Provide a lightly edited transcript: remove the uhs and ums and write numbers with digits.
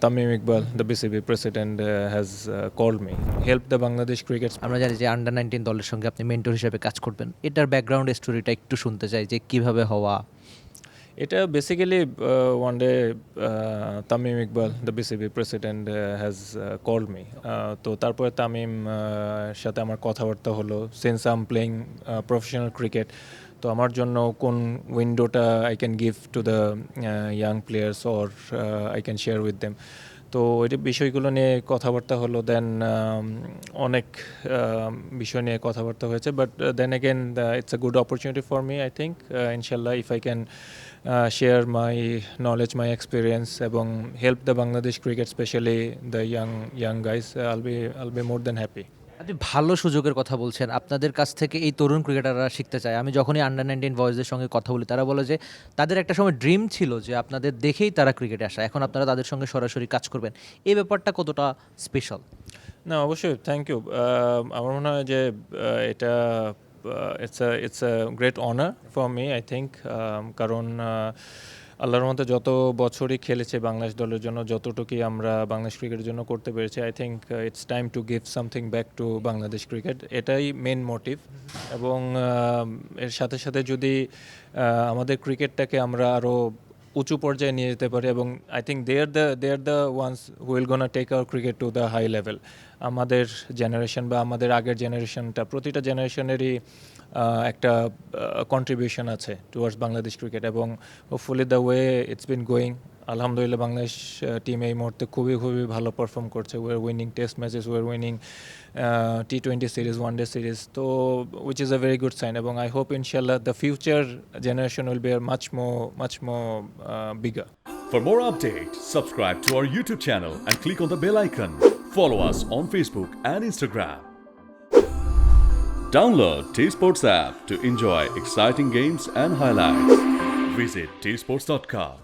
Tamim Iqbal, the BCB president, has called me. Help the Bangladesh cricket. আমরা জানি যে under 19 দলের সঙ্গে আপনি মেন্টর হিসেবে কাজ করবেন, এটার ব্যাকগ্রাউন্ড স্টোরিটা একটু শুনতে চাই যে কিভাবে হওয়া। এটা basically one day Tamim Iqbal the BCB president has called me, তো তারপরে তামিম সাথে আমার কথাবার্তা হলো। Since I am playing professional cricket, তো আমার জন্য কোন উইন্ডোটা I can give to the young players or I can share with them, তো ওই বিষয়গুলো নিয়ে কথাবার্তা হলো। দেন অনেক বিষয় নিয়ে কথাবার্তা হয়েছে, but then again it's a good opportunity for me. I think ইনশাল্লাহ if I can share my knowledge, my experience, এবং help the Bangladesh cricket, especially the young guys, I'll be more than happy. আপনি ভালো সুযোগের কথা বলছেন, আপনাদের কাছ থেকে এই তরুণ ক্রিকেটাররা শিখতে চায়। আমি যখনই আন্ডার 19 বয়েজদের সঙ্গে কথা বলি, তারা বলে যে তাদের একটা সময় ড্রিম ছিল যে আপনাদের দেখেই তারা ক্রিকেটে আসা, এখন আপনারা তাদের সঙ্গে সরাসরি কাজ করবেন। এই ব্যাপারটা কতটা স্পেশাল? না, অবশ্যই, থ্যাংক ইউ। আমার মনে হয় যে এটা it's a great honor for me, I think, কারণ আল্লাহর মধ্যে যত বছরই খেলেছে বাংলাদেশ দলের জন্য, যতটুকুই আমরা বাংলাদেশ ক্রিকেটের জন্য করতে পেরেছি, I think it's time to give something back to Bangladesh cricket, এটাই মেন মোটিভ। এবং এর সাথে সাথে যদি আমাদের ক্রিকেটটাকে আমরা আরও উঁচু পর্যায়ে নিয়ে যেতে পারি, এবং I think they are the ones who will gonna take our cricket to the high level. আমাদের জেনারেশন বা আমাদের আগের জেনারেশনটা, প্রতিটা জেনারেশনেরই একটা কন্ট্রিবিউশন আছে টুয়ার্ডস বাংলাদেশ ক্রিকেট, এবং hopefully the way it's been going, আলহামদুলিল্লাহ বাংলাদেশ টিম এই মুহূর্তে খুবই ভালো পারফর্ম করছে। We are winning test matches, we are winning T20 series, one day series, তো which is a very good sign, এবং আই হোপ ইনশাল্লাহ the future generation will be আর much more bigger. For more updates, subscribe to our YouTube channel and click on the bell icon. Follow us on Facebook and Instagram. Download T-Sports app to enjoy exciting games and highlights. Visit tsports.com.